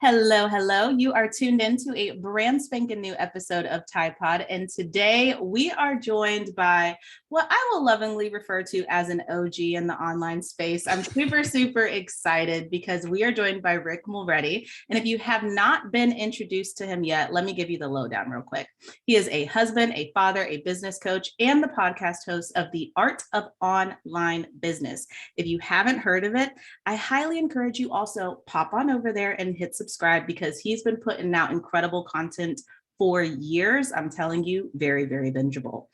Hello, hello. You are tuned into a brand spanking new episode of Tide Pod. And today we are joined by what I will lovingly refer to as an OG in the online space. I'm super excited because we are joined by Rick Mulready. And if you have not been introduced to him yet, let me give you the lowdown real quick. He is a husband, a father, a business coach, and the podcast host of The Art of Online Business. If you haven't heard of it, I highly encourage you also pop on over there and hit subscribe because he's been putting out incredible content for years. I'm telling you, very bingeable.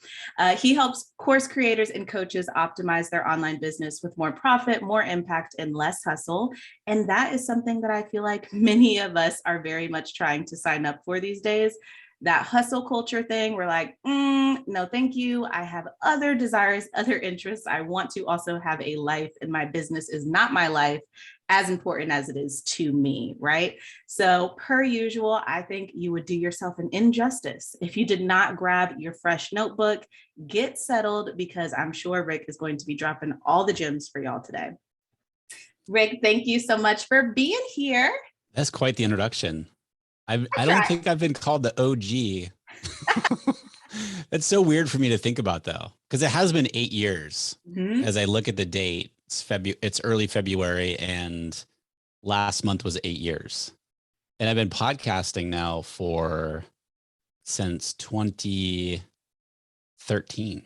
He helps course creators and coaches optimize their online business with more profit, more impact, and less hustle. And that is something that I feel like many of us are very much trying to sign up for these days. That hustle culture thing, we're like, no, thank you. I have other desires, other interests. I want to also have a life, and my business is not my life as important as it is to me, right? So per usual, I think you would do yourself an injustice if you did not grab your fresh notebook, get settled, because I'm sure Rick is going to be dropping all the gems for y'all today. Rick, thank you so much for being here. That's quite the introduction. I don't think I've been called the OG. That's so weird for me to think about, though, because it has been 8 years. Mm-hmm. As I look at the date, it's early February, and last month was 8 years. And I've been podcasting now since 2013.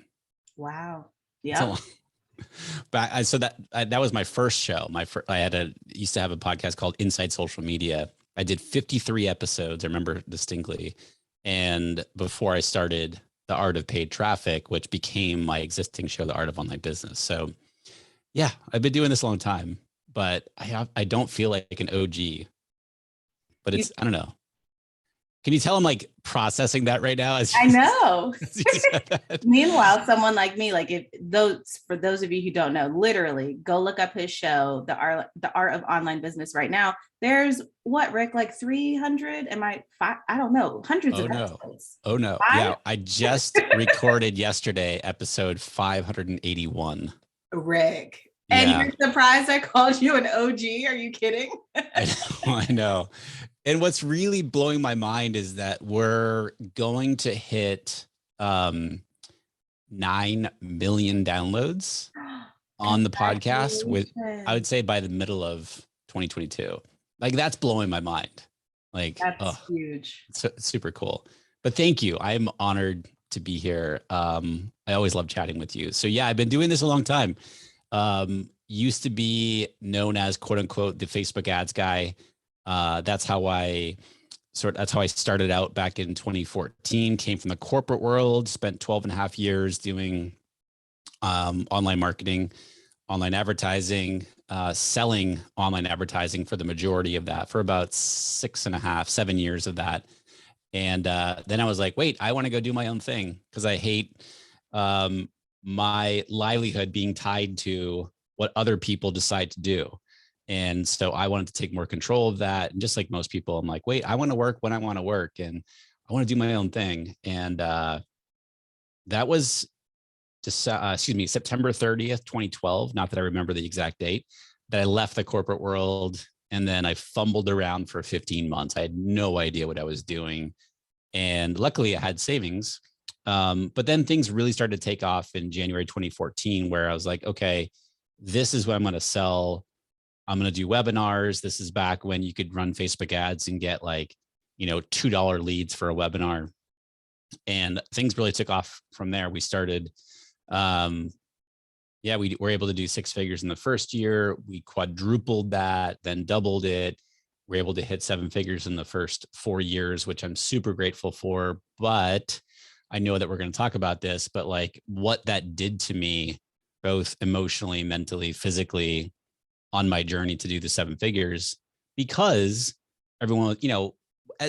Wow. Yeah. But that was my first show. I used to have a podcast called Inside Social Media. I did 53 episodes, I remember distinctly. And before I started The Art of Paid Traffic, which became my existing show, The Art of Online Business. So yeah, I've been doing this a long time, but I don't feel like an OG, but I don't know. Can you tell I'm like processing that right now? I know. Meanwhile, someone like me, for those of you who don't know, literally go look up his show, The Art of Online Business right now. There's what, Rick, like 300? I don't know, hundreds of episodes. Oh no. 5? Yeah. I just recorded yesterday, episode 581. Rick. And you're surprised I called you an OG? Are you kidding? I know. And what's really blowing my mind is that we're going to hit 9 million downloads on the podcast I would say by the middle of 2022. Like, that's blowing my mind. Like, that's huge. It's super cool. But thank you. I'm honored to be here. I always love chatting with you. So yeah, I've been doing this a long time. Used to be known as quote unquote the Facebook ads guy. That's how I started out back in 2014, came from the corporate world, spent 12 and a half years doing online marketing, online advertising, selling online advertising for the majority of that, for about 7 years of that. And then I was like, wait, I want to go do my own thing, because I hate my livelihood being tied to what other people decide to do. And so I wanted to take more control of that. And just like most people, I'm like, wait, I want to work when I want to work, and I want to do my own thing. And that was just, September 30th, 2012. Not that I remember the exact date, that I left the corporate world. And then I fumbled around for 15 months. I had no idea what I was doing. And luckily I had savings. But then things really started to take off in January 2014, where I was like, okay, this is what I'm going to sell. I'm going to do webinars. This is back when you could run Facebook ads and get $2 leads for a webinar. And things really took off from there. We started, we were able to do 6 figures in the first year. We quadrupled that, then doubled it. We're able to hit 7 figures in the first 4 years, which I'm super grateful for. But I know that we're going to talk about this, but like what that did to me, both emotionally, mentally, physically, on my journey to do the 7 figures, because everyone,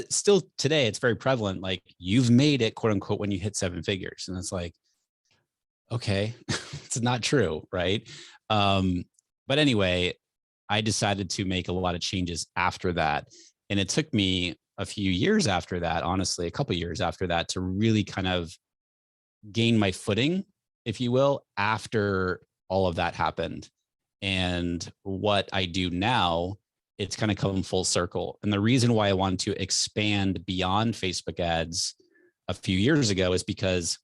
still today, it's very prevalent. Like, you've made it, quote unquote, when you hit 7 figures. And it's like, okay, it's not true. Right. But anyway, I decided to make a lot of changes after that. And it took me a few years after that, honestly, a couple of years after that, to really kind of gain my footing, if you will, after all of that happened. And what I do now it's kind of come full circle. And the reason why I wanted to expand beyond Facebook ads a few years ago is because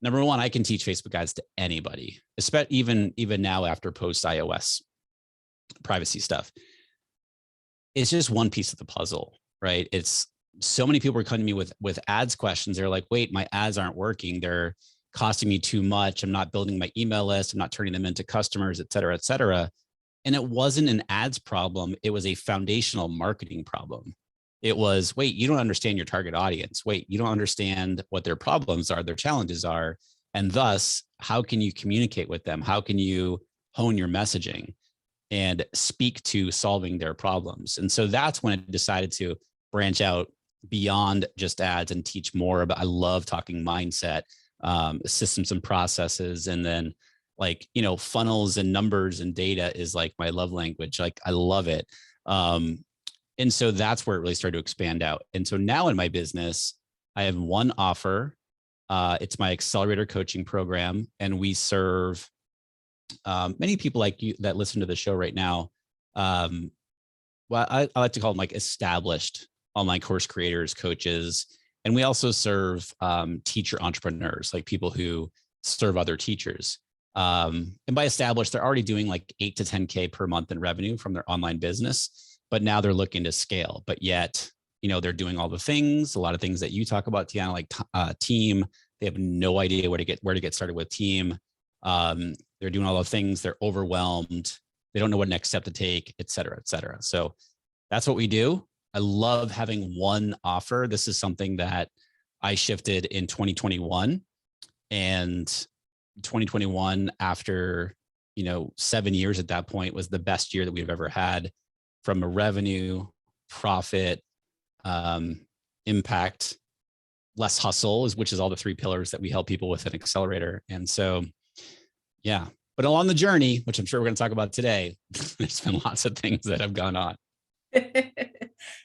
number one, I can teach Facebook ads to anybody, especially even now after post iOS privacy stuff. It's just one piece of the puzzle, right? It's so many people are coming to me with ads questions. They're like, wait, my ads aren't working. They're costing me too much. I'm not building my email list. I'm not turning them into customers, et cetera, et cetera. And it wasn't an ads problem. It was a foundational marketing problem. It was, wait, you don't understand your target audience. Wait, you don't understand what their problems are, their challenges are. And thus, how can you communicate with them? How can you hone your messaging and speak to solving their problems? And so that's when I decided to branch out beyond just ads and teach more about, I love talking mindset, systems and processes. And then like, funnels and numbers and data is like my love language. Like I love it. And so that's where it really started to expand out. And so now in my business, I have one offer. It's my accelerator coaching program. And we serve many people like you that listen to the show right now. Well, I like to call them like established online course creators, coaches. And we also serve teacher entrepreneurs, like people who serve other teachers. And by established, they're already doing like 8 to 10K per month in revenue from their online business, but now they're looking to scale. But yet, they're doing all the things, a lot of things that you talk about, Tiana, like team. They have no idea where to get started with team. They're doing all the things. They're overwhelmed. They don't know what next step to take, et cetera, et cetera. So that's what we do. I love having one offer. This is something that I shifted in 2021, and 2021, after 7 years at that point, was the best year that we've ever had from a revenue, profit, impact, less hustle, which is all the 3 pillars that we help people with an accelerator. And so, yeah, but along the journey, which I'm sure we're going to talk about today, there's been lots of things that have gone on.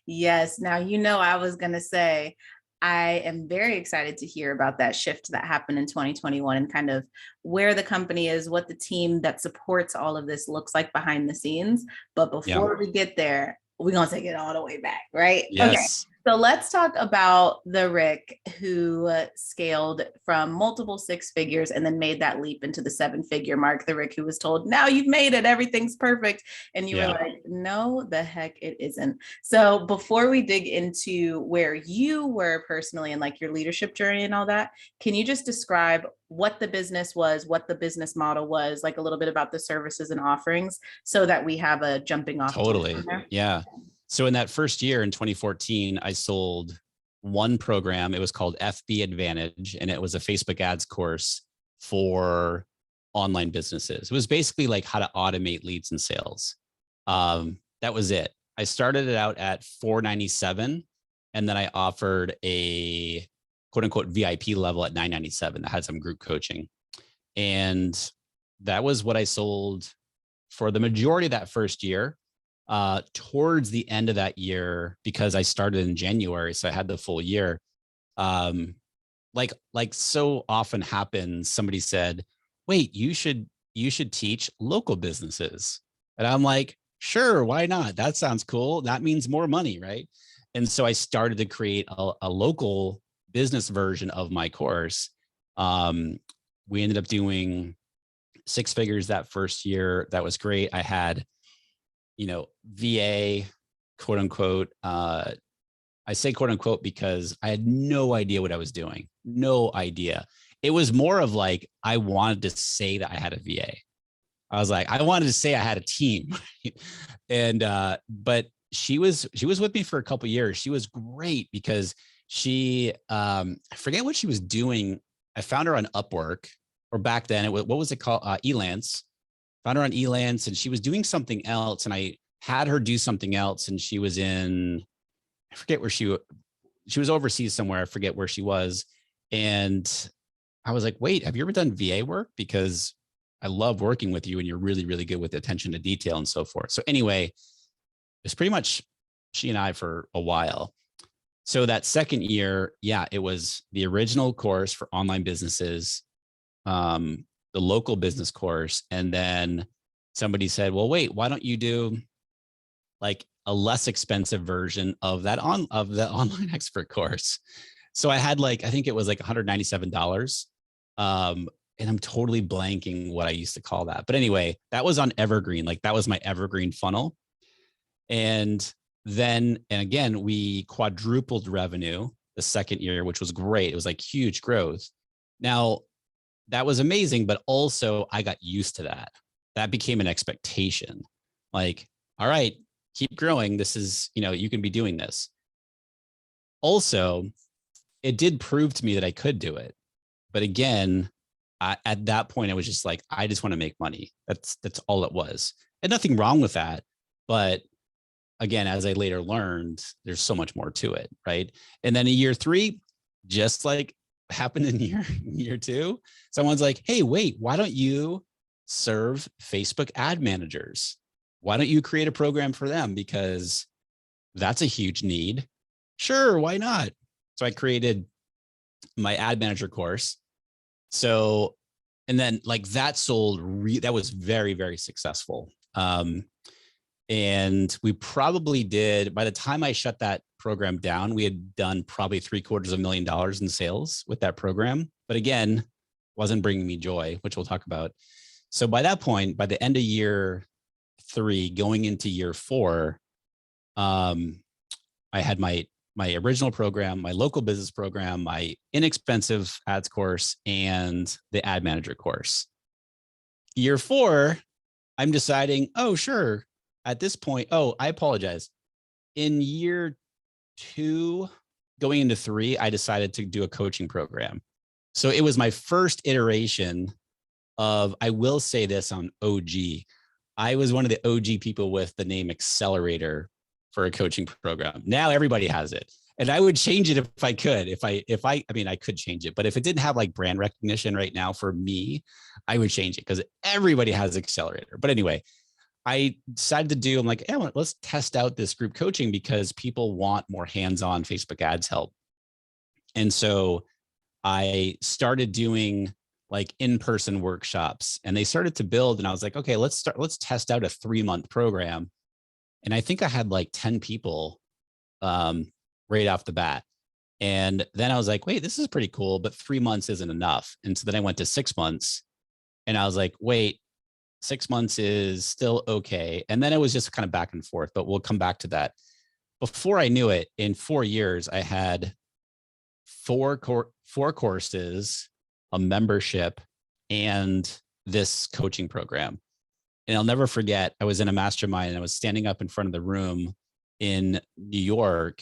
Yes. Now, I was going to say, I am very excited to hear about that shift that happened in 2021 and kind of where the company is, what the team that supports all of this looks like behind the scenes. But before we get there, we're going to take it all the way back, right? Yes. Okay. So let's talk about the Rick who scaled from multiple 6 figures and then made that leap into the 7-figure mark. The Rick who was told, now you've made it, everything's perfect. And you were like, no, the heck it isn't. So before we dig into where you were personally and like your leadership journey and all that, can you just describe what the business was, what the business model was, like a little bit about the services and offerings so that we have a jumping off? Totally. Yeah. So in that first year in 2014, I sold one program. It was called FB Advantage, and it was a Facebook ads course for online businesses. It was basically like how to automate leads and sales. That was it. I started it out at $497, and then I offered a quote unquote VIP level at $997 that had some group coaching. And that was what I sold for the majority of that first year. Towards the end of that year, because I started in January, so I had the full year. Like so often happens, somebody said, wait, you should teach local businesses. And I'm like, sure, why not? That sounds cool. That means more money, right? And so I started to create a local business version of my course. We ended up doing 6 figures that first year. That was great. I had VA, quote unquote. I say quote unquote because I had no idea what I was doing. No idea. It was more of like, I wanted to say that I had a VA. I was like, I wanted to say I had a team. And, but she was with me for a couple of years. She was great because she, I forget what she was doing. I found her on Upwork, or back then what was it called? Elance. Found her on Elance, and she was doing something else. And I had her do something else. And she was I forget where she was overseas somewhere. I forget where she was. And I was like, wait, have you ever done VA work? Because I love working with you and you're really, really good with attention to detail and so forth. So anyway, it's pretty much she and I for a while. So that second year, yeah, it was the original course for online businesses, the local business course. And then somebody said, well, wait, why don't you do like a less expensive version of the online expert course. So I had like, I think it was like $197. And I'm totally blanking what I used to call that. But anyway, that was on Evergreen. Like that was my Evergreen funnel. And then, and again, we quadrupled revenue the second year, which was great. It was like huge growth. Now, that was amazing, but also I got used to that. That became an expectation. Like, all right, keep growing. This is, you can be doing this. Also, it did prove to me that I could do it. But again, at that point, I was just like, I just want to make money. That's all it was. And nothing wrong with that. But again, as I later learned, there's so much more to it, right? And then in year 3, just like happened in year 2, someone's like, hey, wait, why don't you serve Facebook ad managers? Why don't you create a program for them? Because that's a huge need. Sure, why not? So I created my ad manager course. So, and then like that sold, that was very, very successful. And we probably did, by the time I shut that program down, we had done probably $750,000 in sales with that program. But again, wasn't bringing me joy, which we'll talk about. So by that point, by the end of year 3, going into year 4, I had my original program, my local business program, my inexpensive ads course, and the ad manager course. Year 4, I'm deciding, oh, sure. At this point, I apologize. In year 2, going into 3, I decided to do a coaching program. So it was my first iteration of, I will say this on OG. I was one of the OG people with the name Accelerator for a coaching program. Now everybody has it. And I would change it if I could. I mean, I could change it, but if it didn't have like brand recognition right now for me, I would change it because everybody has Accelerator. But anyway, I decided to do, I'm like, hey, let's test out this group coaching because people want more hands-on Facebook ads help. And so I started doing like in-person workshops and they started to build. And I was like, okay, let's test out a 3-month program. And I think I had like 10 people right off the bat. And then I was like, wait, this is pretty cool, but 3 months isn't enough. And so then I went to 6 months and I was like, wait, 6 months is still okay. And then it was just kind of back and forth, but we'll come back to that. Before I knew it, in 4 years, I had 4 courses, a membership, and this coaching program. And I'll never forget, I was in a mastermind and I was standing up in front of the room in New York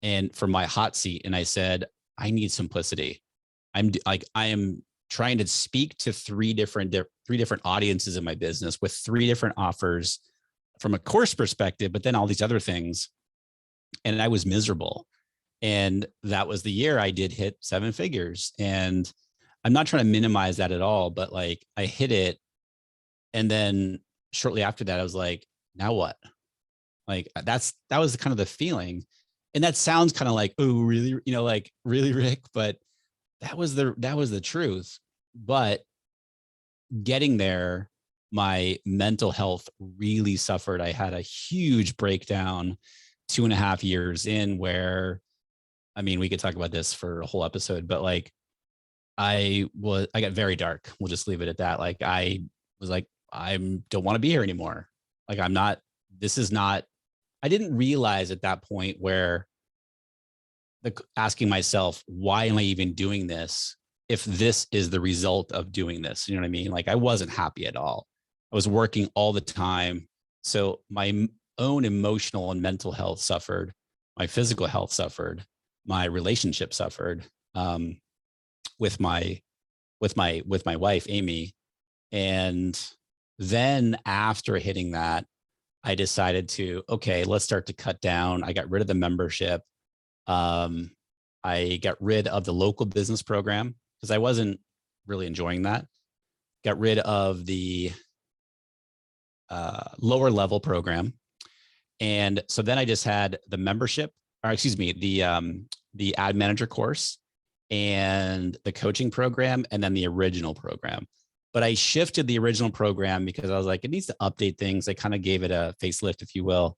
and for my hot seat. And I said, I need simplicity. I am trying to speak to three different audiences in my business with 3 different offers from a course perspective, but then all these other things. And I was miserable. And that was the year I did hit 7 figures. And I'm not trying to minimize that at all, but like I hit it. And then shortly after that, I was like, now what? Like that was kind of the feeling. And that sounds kind of like, oh, really, like really, Rick, but that was the truth. But getting there, my mental health really suffered. I had a huge breakdown 2.5 years in where, I mean, we could talk about this for a whole episode, but like I got very dark. We'll just leave it at that. Like I was like, I don't want to be here anymore. Like I didn't realize at that point where asking myself, why am I even doing this? If this is the result of doing this, you know what I mean? Like I wasn't happy at all. I was working all the time. So my own emotional and mental health suffered. My physical health suffered. My relationship suffered with my wife, Amy. And then after hitting that, I decided to, okay, let's start to cut down. I got rid of the membership. I got rid of the local business program because I wasn't really enjoying that. Got rid of the lower level program. And so then I just had the membership, or excuse me, the ad manager course and the coaching program, and then the original program. But I shifted the original program because I was like, it needs to update things. I kind of gave it a facelift, if you will.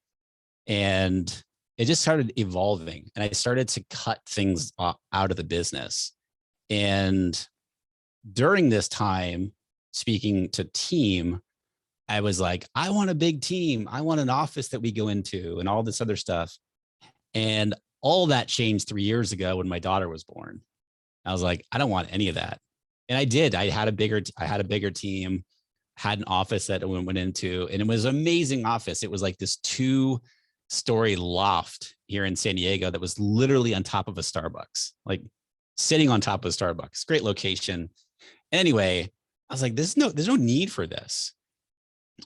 And it just started evolving, and I started to cut things out of the business. And during this time, speaking to team, I was like, I want a big team. I want an office that we go into and all this other stuff. And all that changed 3 years ago when my daughter was born. I was like, I don't want any of that. And I did. I had a bigger team, had an office that I went into, and it was an amazing office. It was like this 2-story loft here in San Diego that was literally on top of a Starbucks, like sitting on top of a Starbucks. Great location. Anyway, I was like, there's no need for this.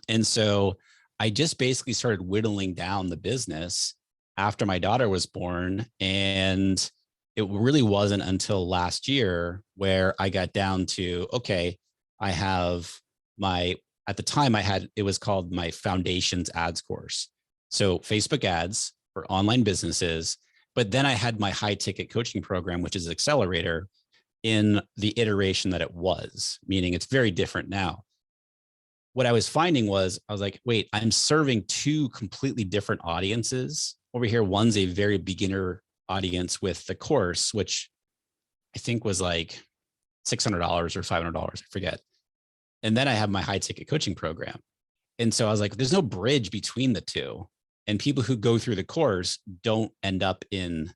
And so I just basically started whittling down the business after my daughter was born. And it really wasn't until last year where I got down to, okay, I have at the time it was called my Foundations Ads course. So Facebook ads for online businesses. But then I had my high ticket coaching program, which is Accelerator, in the iteration that it was, meaning it's very different now. What I was finding was, I was like, wait, I'm serving 2 completely different audiences over here. One's a very beginner audience with the course, which I think was like $600 or $500, I forget. And then I have my high ticket coaching program. And so I was like, there's no bridge between the two. And people who go through the course don't end up in,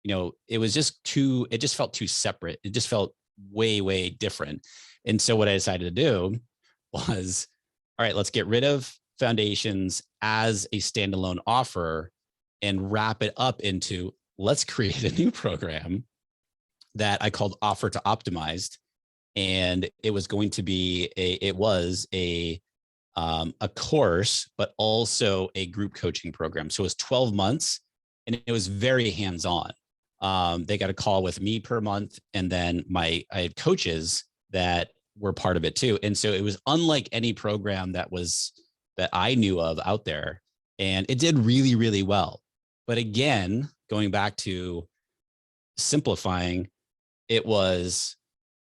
it just felt too separate. It just felt way, way different. And so what I decided to do was, all right, let's get rid of Foundations as a standalone offer and wrap it up into, let's create a new program that I called Offer to Optimized. And it was going to be a course, but also a group coaching program. So it was 12 months and it was very hands-on. They got a call with me per month. And then I had coaches that were part of it too. And so it was unlike any program that I knew of out there. And it did really, really well. But again, going back to simplifying, it was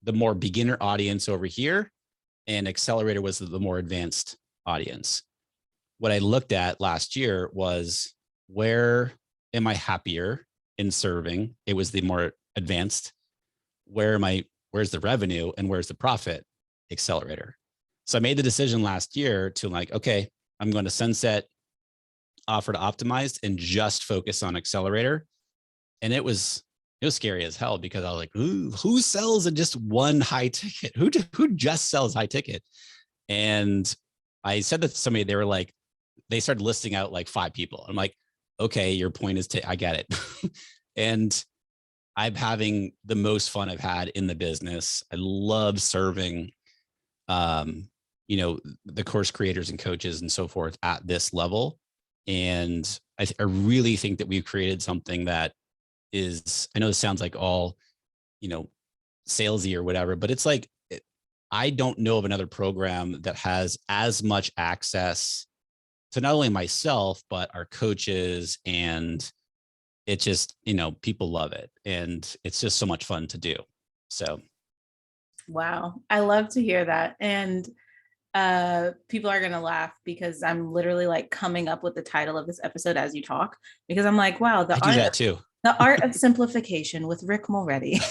the more beginner audience over here, and Accelerator was the more advanced audience. What I looked at last year was, where am I happier in serving? It was the more advanced. Where's the revenue and where's the profit? Accelerator. So I made the decision last year to okay, I'm going to sunset Offer to Optimized and just focus on Accelerator. And it was scary as hell, because I was like, who sells in just one high ticket? Who just sells high ticket? And I said that to somebody, they started listing out like 5 people. I'm like, okay, your point is I get it. And I'm having the most fun I've had in the business. I love serving, the course creators and coaches and so forth at this level. And I really think that we've created something that is, I know this sounds like all, salesy or whatever, but it's like, I don't know of another program that has as much access to not only myself, but our coaches. And it just, people love it. And it's just so much fun to do. So. Wow. I love to hear that. And people are going to laugh, because I'm literally like coming up with the title of this episode as you talk, because I'm like, wow, I do that too. The Art of Simplification with Rick Mulready.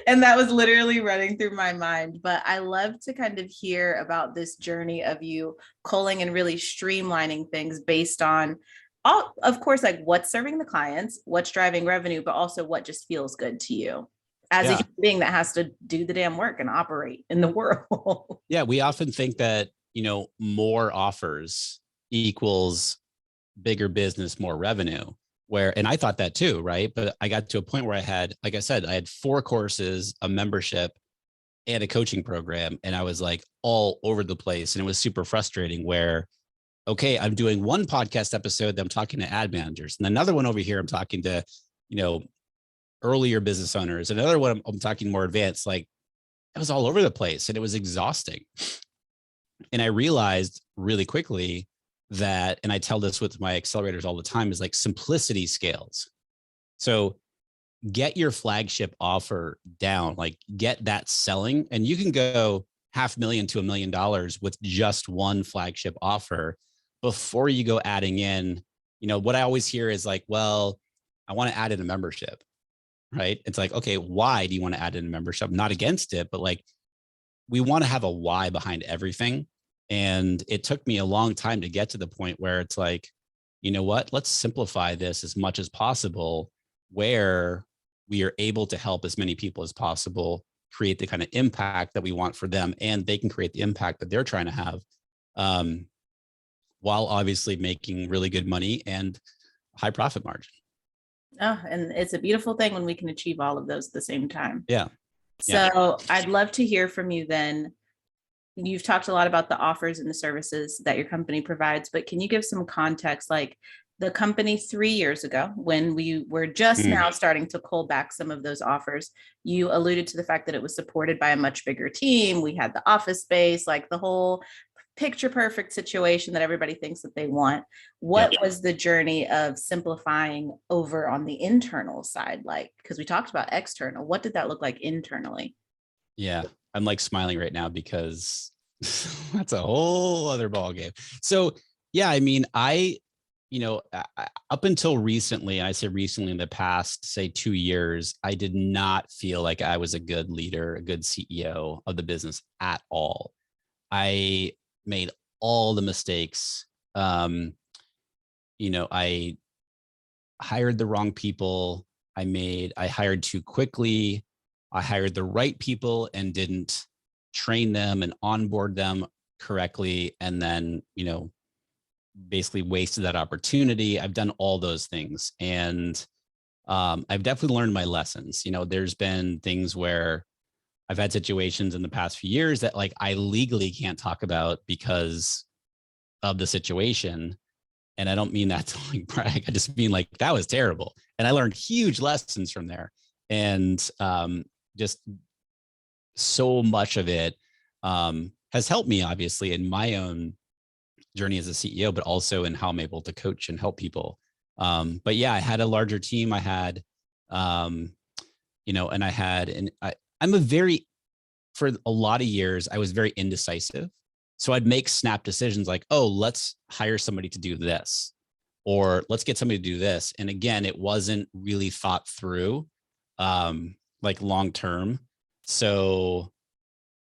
And that was literally running through my mind. But I love to kind of hear about this journey of you culling and really streamlining things based on all, of course, like what's serving the clients, what's driving revenue, but also what just feels good to you as a human being that has to do the damn work and operate in the world. Yeah, we often think that, more offers equals bigger business, more revenue. And I thought that too, right? But I got to a point where I had, like I said, I had 4 courses, a membership, and a coaching program. And I was like all over the place. And it was super frustrating where, okay, I'm doing one podcast episode that I'm talking to ad managers, and another one over here, I'm talking to, earlier business owners. Another one, I'm talking more advanced. Like, it was all over the place and it was exhausting. And I realized really quickly that, and I tell this with my accelerators all the time, is like simplicity scales. So get your flagship offer down, like get that selling, and you can go $500,000 to $1 million with just one flagship offer. before you go adding in, what I always hear is like, well, I want to add in a membership, right? It's like, okay, why do you want to add in a membership? I'm not against it, but like, we want to have a why behind everything. And it took me a long time to get to the point where it's like, you know what, let's simplify this as much as possible, where we are able to help as many people as possible, create the kind of impact that we want for them, and they can create the impact that they're trying to have, while obviously making really good money and high profit margin. Oh, and it's a beautiful thing when we can achieve all of those at the same time. Yeah. So I'd love to hear from you then. You've talked a lot about the offers and the services that your company provides, but can you give some context, like the company 3 years ago, when we were just now starting to pull back some of those offers? You alluded to the fact that it was supported by a much bigger team. We had the office space, like the whole picture perfect situation that everybody thinks that they want. What was the journey of simplifying over on the internal side like? Because we talked about external. What did that look like internally? Yeah, I'm like smiling right now because that's a whole other ball game. So yeah, I mean, up until recently, I say recently, in the past, say 2 years, I did not feel like I was a good leader, a good CEO of the business at all. I made all the mistakes. I hired the wrong people. I hired too quickly. I hired the right people and didn't train them and onboard them correctly. And then, basically wasted that opportunity. I've done all those things. And I've definitely learned my lessons. There's been things where I've had situations in the past few years that like I legally can't talk about because of the situation. And I don't mean that to like brag. I just mean like that was terrible. And I learned huge lessons from there. And just so much of it has helped me, obviously, in my own journey as a CEO, but also in how I'm able to coach and help people. But yeah, I had a larger team. I had, and for a lot of years, I was very indecisive. So I'd make snap decisions like, oh, let's hire somebody to do this, or let's get somebody to do this. And again, it wasn't really thought through, like long term. So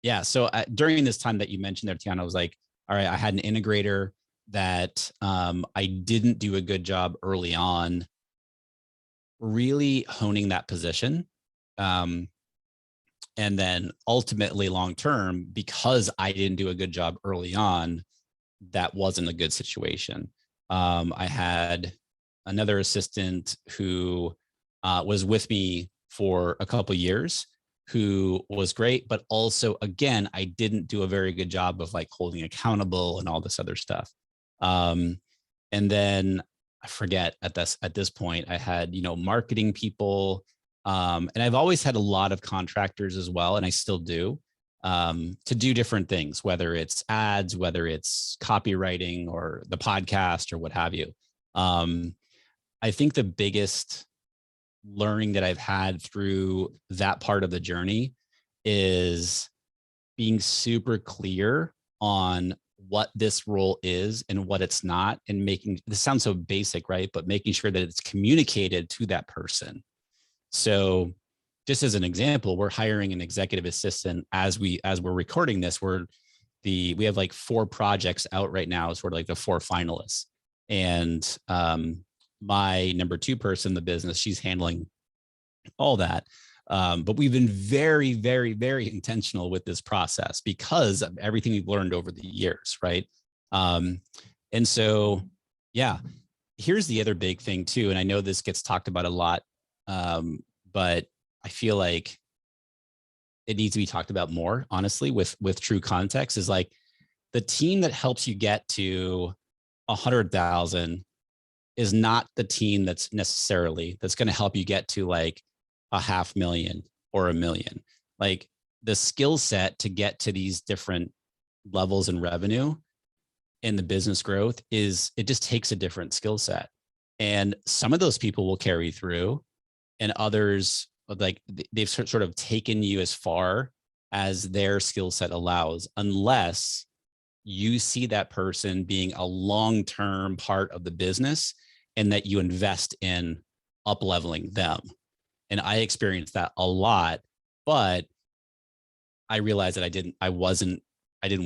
yeah, so during this time that you mentioned there, Tiana, I was like, all right, I had an integrator that I didn't do a good job early on, really honing that position. And then ultimately long term, because I didn't do a good job early on, that wasn't a good situation. I had another assistant who was with me for a couple of years, who was great, but also, again, I didn't do a very good job of like holding accountable and all this other stuff. And then I forget at this point, I had, marketing people. And I've always had a lot of contractors as well, and I still do, to do different things, whether it's ads, whether it's copywriting or the podcast or what have you. I think the biggest learning that I've had through that part of the journey is being super clear on what this role is and what it's not, and making this sounds so basic, right? But making sure that it's communicated to that person. So just as an example, we're hiring an executive assistant as we're recording this. We have like 4 projects out right now. So we're like the 4 finalists. And my number 2 person in the business, she's handling all that. But we've been very, very, very intentional with this process because of everything we've learned over the years, right? And so, yeah, here's the other big thing too. And I know this gets talked about a lot, but I feel like it needs to be talked about more, honestly, with true context, is like the team that helps you get to 100,000 is not the team that's going to help you get to like 500,000 or 1 million. Like the skill set to get to these different levels in revenue and the business growth it just takes a different skill set. And some of those people will carry through, and others, like they've sort of taken you as far as their skill set allows, unless you see that person being a long-term part of the business and that you invest in up-leveling them. And I experienced that a lot, but I realized that I didn't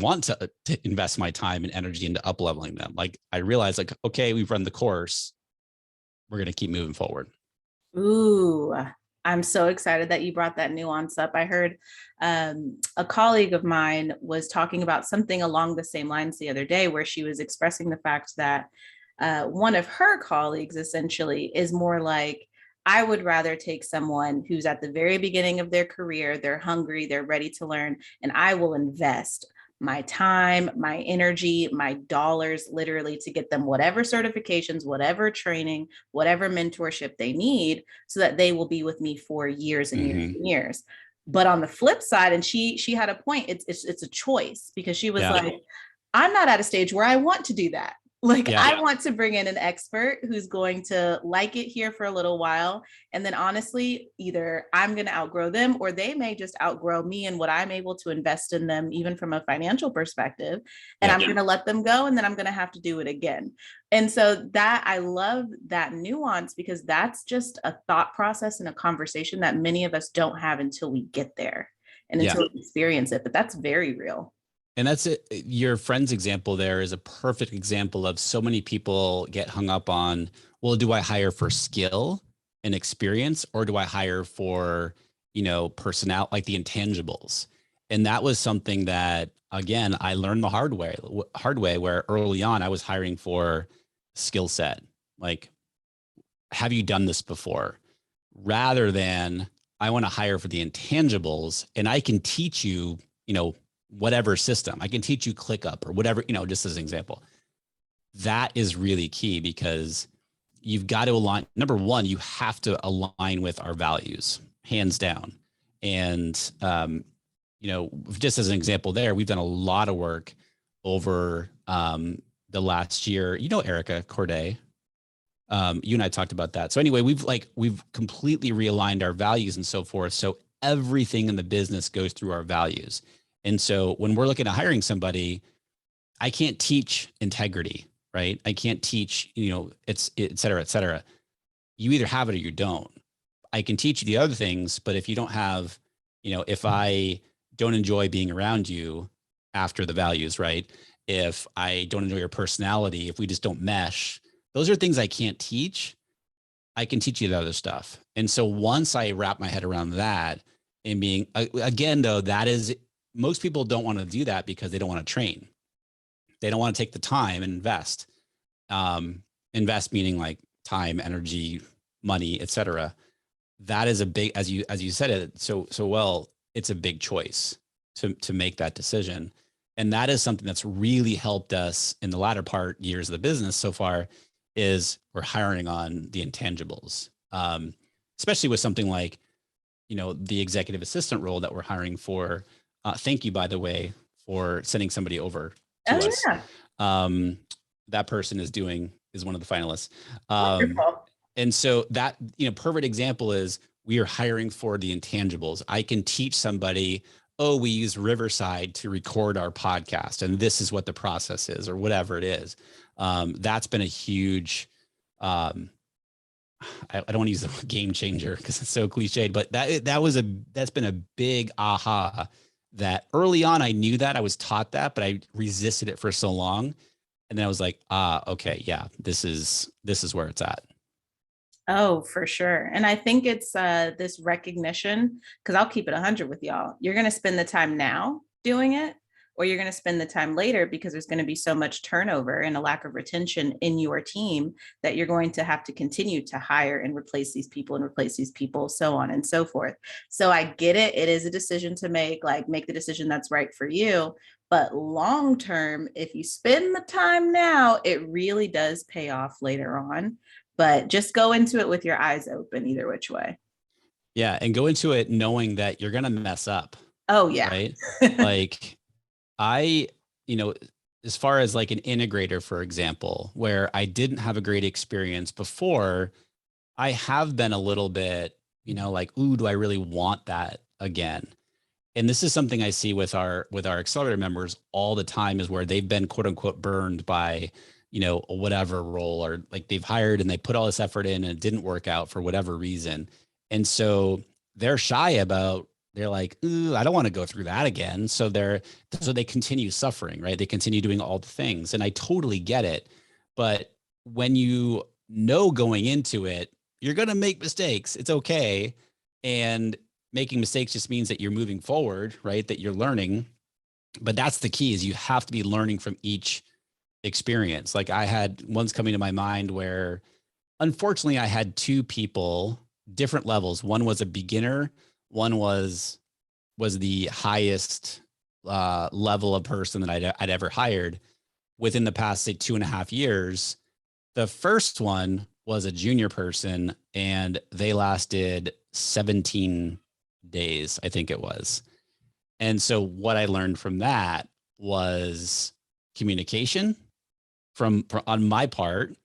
want to invest my time and energy into up-leveling them. Like I realized like, okay, we've run the course. We're going to keep moving forward. Ooh, I'm so excited that you brought that nuance up. I heard a colleague of mine was talking about something along the same lines the other day, where she was expressing the fact that one of her colleagues essentially is more like, I would rather take someone who's at the very beginning of their career, they're hungry, they're ready to learn, and I will invest my time, my energy, my dollars, literally to get them whatever certifications, whatever training, whatever mentorship they need, so that they will be with me for years and years and years. But on the flip side, and she had a point, it's a choice, because she was like, I'm not at a stage where I want to do that. Like, I want to bring in an expert who's going to like it here for a little while. And then honestly, either I'm going to outgrow them, or they may just outgrow me and what I'm able to invest in them, even from a financial perspective. And I'm going to let them go. And then I'm going to have to do it again. And so that, I love that nuance, because that's just a thought process and a conversation that many of us don't have until we get there and until we experience it. But that's very real. And that's it. Your friend's example there is a perfect example of so many people get hung up on, well, do I hire for skill and experience, or do I hire for, personnel, like the intangibles? And that was something that, again, I learned the hard way, where early on I was hiring for skill set. Like, have you done this before? Rather than I want to hire for the intangibles, and I can teach you, whatever system. I can teach you ClickUp or whatever, just as an example. That is really key, because you've got to align. Number one, you have to align with our values, hands down. And, just as an example there, we've done a lot of work over the last year. Erica Corday, you and I talked about that. So anyway, we've completely realigned our values and so forth. So everything in the business goes through our values. And so when we're looking at hiring somebody, I can't teach integrity, right? I can't teach, it's et cetera, et cetera. You either have it or you don't. I can teach you the other things, but if you don't have, if I don't enjoy being around you after the values, right? If I don't enjoy your personality, if we just don't mesh, those are things I can't teach. I can teach you the other stuff. And so once I wrap my head around that, and being, again, though, that is, most people don't want to do that because they don't want to train. They don't want to take the time and invest. Invest meaning like time, energy, money, et cetera. That is a big, as you said it so well, it's a big choice to make that decision. And that is something that's really helped us in the latter part years of the business so far, is we're hiring on the intangibles, especially with something like, the executive assistant role that we're hiring for. Thank you, by the way, for sending somebody over to us. Yeah. That person is one of the finalists. And so that, perfect example is, we are hiring for the intangibles. I can teach somebody, we use Riverside to record our podcast, and this is what the process is, or whatever it is. That's been a huge, I don't want to use the word game changer because it's so cliched, but that's been a big aha. That early on, I knew that, I was taught that, but I resisted it for so long. And then I was like, okay, yeah, this is where it's at. Oh, for sure. And I think it's this recognition, because I'll keep it 100 with y'all. You're going to spend the time now doing it, or you're going to spend the time later, because there's going to be so much turnover and a lack of retention in your team that you're going to have to continue to hire and replace these people, so on and so forth. So I get it. It is a decision to make the decision that's right for you. But long term, if you spend the time now, it really does pay off later on. But just go into it with your eyes open either which way. Yeah. And go into it knowing that you're going to mess up. Oh, yeah. Right. Like, as far as like an integrator, for example, where I didn't have a great experience before, I have been a little bit, like, ooh, do I really want that again? And this is something I see with our accelerator members all the time, is where they've been quote unquote burned by, whatever role, or like they've hired and they put all this effort in and it didn't work out for whatever reason. And so they're shy about, they're like, I don't want to go through that again. So they continue suffering, right? They continue doing all the things. And I totally get it. But when you know going into it, you're going to make mistakes. It's okay. And making mistakes just means that you're moving forward, right? That you're learning. But that's the key, is you have to be learning from each experience. Like I had ones coming to my mind where, unfortunately, I had two people, different levels. One was a beginner. One was the highest level of person that I'd ever hired within the past, say, 2.5 years. The first one was a junior person, and they lasted 17 days, I think it was. And so what I learned from that was communication from on my part,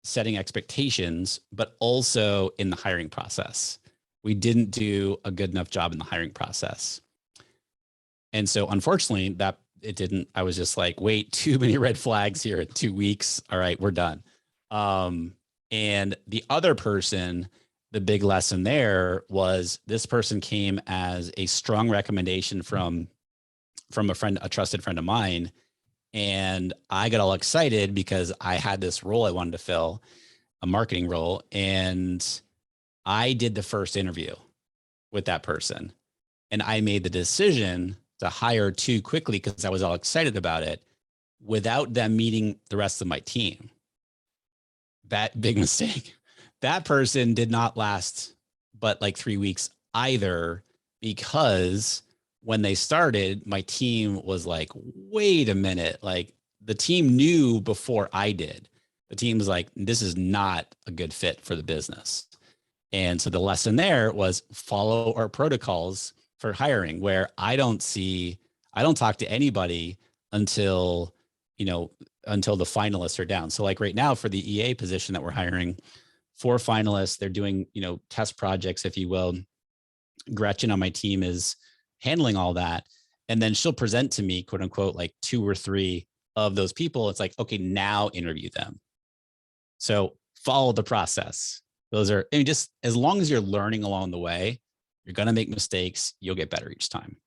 setting expectations, but also in the hiring process. We didn't do a good enough job in the hiring process. And so unfortunately I was just like, wait, too many red flags here in 2 weeks. All right, we're done. And the other person, the big lesson there was, this person came as a strong recommendation from a trusted friend of mine. And I got all excited because I had this role I wanted to fill, a marketing role. And I did the first interview with that person. And I made the decision to hire too quickly because I was all excited about it, without them meeting the rest of my team. That big mistake. That person did not last but like 3 weeks either, because when they started, my team was like, wait a minute. Like, the team knew before I did. The team was like, this is not a good fit for the business. And so the lesson there was, follow our protocols for hiring, where I don't talk to anybody until the finalists are down. So like right now for the EA position that we're hiring, 4 finalists, they're doing, test projects, if you will. Gretchen on my team is handling all that. And then she'll present to me, quote unquote, like 2 or 3 of those people. It's like, okay, now interview them. So follow the process. Those are, just as long as you're learning along the way, you're going to make mistakes. You'll get better each time.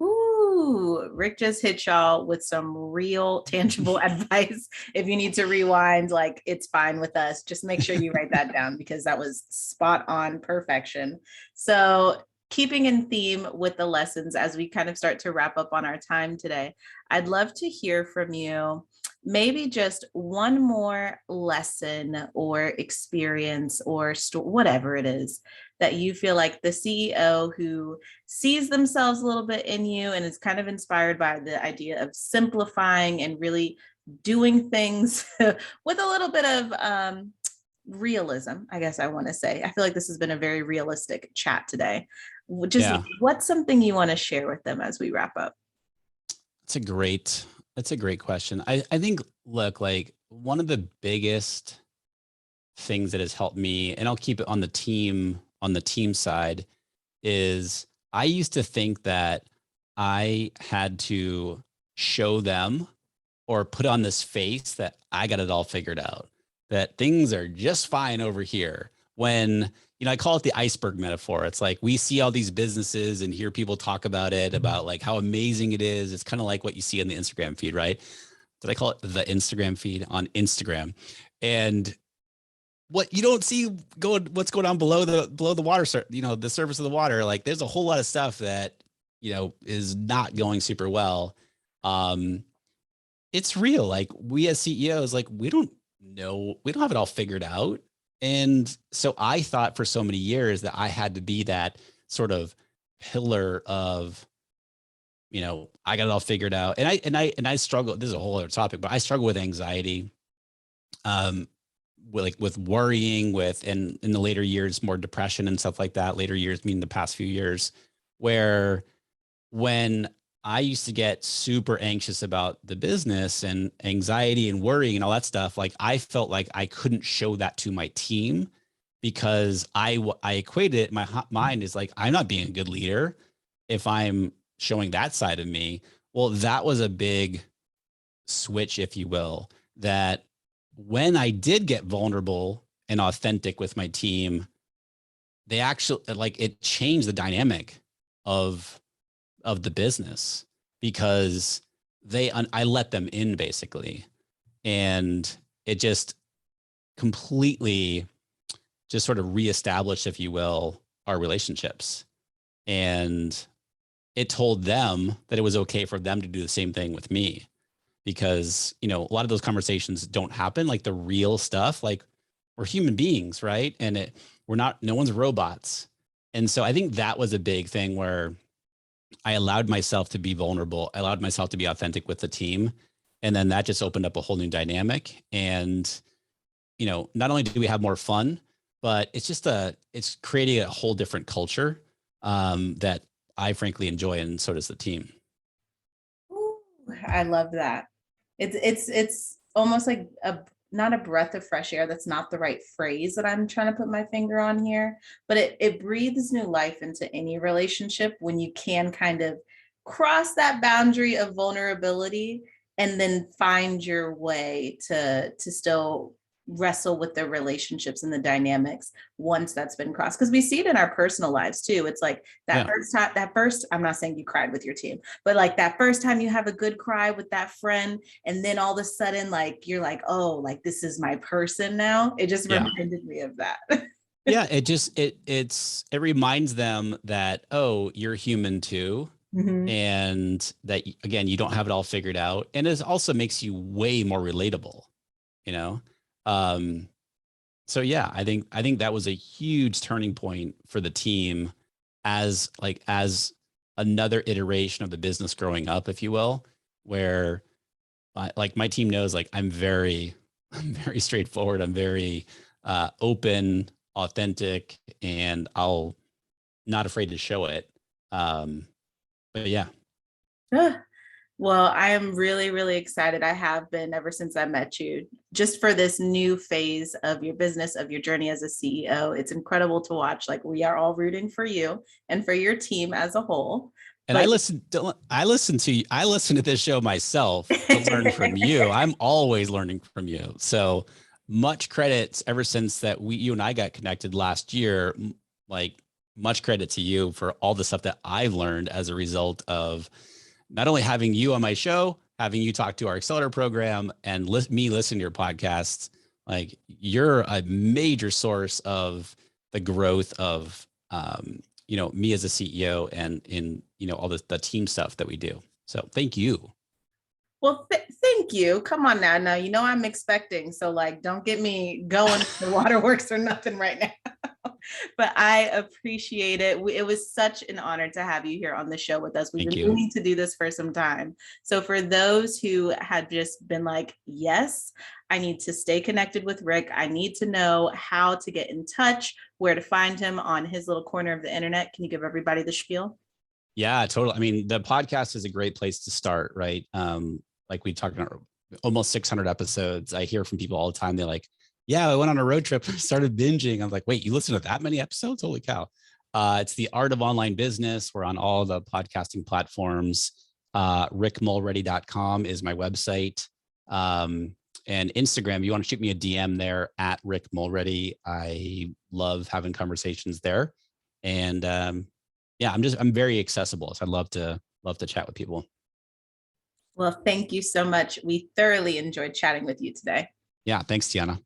Ooh, Rick just hit y'all with some real tangible advice. If you need to rewind, like, it's fine with us. Just make sure you write that down, because that was spot on perfection. So keeping in theme with the lessons, as we kind of start to wrap up on our time today, I'd love to hear from you. Maybe just one more lesson or experience or whatever it is that you feel like the CEO who sees themselves a little bit in you and is kind of inspired by the idea of simplifying and really doing things with a little bit of realism, I guess I want to say. I feel like this has been a very realistic chat today. What's something you want to share with them as we wrap up? That's a great question. I think, look, like, one of the biggest things that has helped me, and I'll keep it on the team side, is I used to think that I had to show them or put on this face that I got it all figured out, that things are just fine over here. When, I call it the iceberg metaphor. It's like, we see all these businesses and hear people talk about it, about like how amazing it is. It's kind of like what you see on the Instagram feed, right? Did I call it the Instagram feed on Instagram? And what you don't see what's going on below the water, the surface of the water. Like, there's a whole lot of stuff that, is not going super well. It's real. Like, we as CEOs, like, we don't have it all figured out. And so I thought for so many years that I had to be that sort of pillar of, I got it all figured out. And I struggle. This is a whole other topic, but I struggle with anxiety, with worrying, and in the later years, more depression and stuff like that. Later years, meaning the past few years, where when I used to get super anxious about the business and anxiety and worrying and all that stuff, like, I felt like I couldn't show that to my team, because I equated it. My mind is like, I'm not being a good leader if I'm showing that side of me. Well, that was a big switch, if you will, that when I did get vulnerable and authentic with my team, they actually, like, it changed the dynamic of the business, because I let them in basically. And it just completely just sort of reestablished, if you will, our relationships. And it told them that it was okay for them to do the same thing with me, because, you know, a lot of those conversations don't happen, like the real stuff, like we're human beings, right? And no one's robots. And so I think that was a big thing where I allowed myself to be vulnerable. I allowed myself to be authentic with the team. And then that just opened up a whole new dynamic. And, you know, not only do we have more fun, but it's creating a whole different culture that I frankly enjoy. And so does the team. Ooh, I love that. It's almost like not a breath of fresh air. That's not the right phrase that I'm trying to put my finger on here, but it breathes new life into any relationship when you can kind of cross that boundary of vulnerability and then find your way to still wrestle with the relationships and the dynamics once that's been crossed. Because we see it in our personal lives too. It's like I'm not saying you cried with your team, but like that first time you have a good cry with that friend, and then all of a sudden, like, you're like, oh, like this is my person now. It just reminded me of that. Yeah. It reminds them that, oh, you're human too. Mm-hmm. And that, again, you don't have it all figured out. And it also makes you way more relatable, you know? So yeah, I think that was a huge turning point for the team as another iteration of the business growing up, if you will, where like my team knows, like I'm very straightforward. I'm very open, authentic, and I'll not afraid to show it. But yeah. Well, I am really, really excited. I have been ever since I met you, just for this new phase of your business, of your journey as a CEO. It's incredible to watch. Like, we are all rooting for you and for your team as a whole. And I listen to this show myself to learn from you. I'm always learning from you. So much credit ever since that you and I got connected last year. Like, much credit to you for all the stuff that I've learned as a result of not only having you on my show, having you talk to our accelerator program, and me listen to your podcasts. Like, you're a major source of the growth of, you know, me as a CEO and in, you know, all the team stuff that we do. So thank you. Well, thank you. Come on now. Now, you know, I'm expecting, so like, don't get me going to the waterworks or nothing right now. But I appreciate it. It was such an honor to have you here on the show with us. We've been meaning to do this for some time. So for those who had just been like, yes, I need to stay connected with Rick. I need to know how to get in touch, where to find him on his little corner of the internet. Can you give everybody the spiel? Yeah, totally. I mean, the podcast is a great place to start, right? Like we talked about, almost 600 episodes. I hear from people all the time. They're like, yeah, I went on a road trip and started binging. I'm like, wait, you listen to that many episodes? Holy cow. It's The Art of Online Business. We're on all the podcasting platforms. rickmulready.com is my website. And Instagram, you want to shoot me a DM there at Rick Mulready. I love having conversations there. And yeah, I'm very accessible. So I'd love to chat with people. Well, thank you so much. We thoroughly enjoyed chatting with you today. Yeah, thanks, Tiana.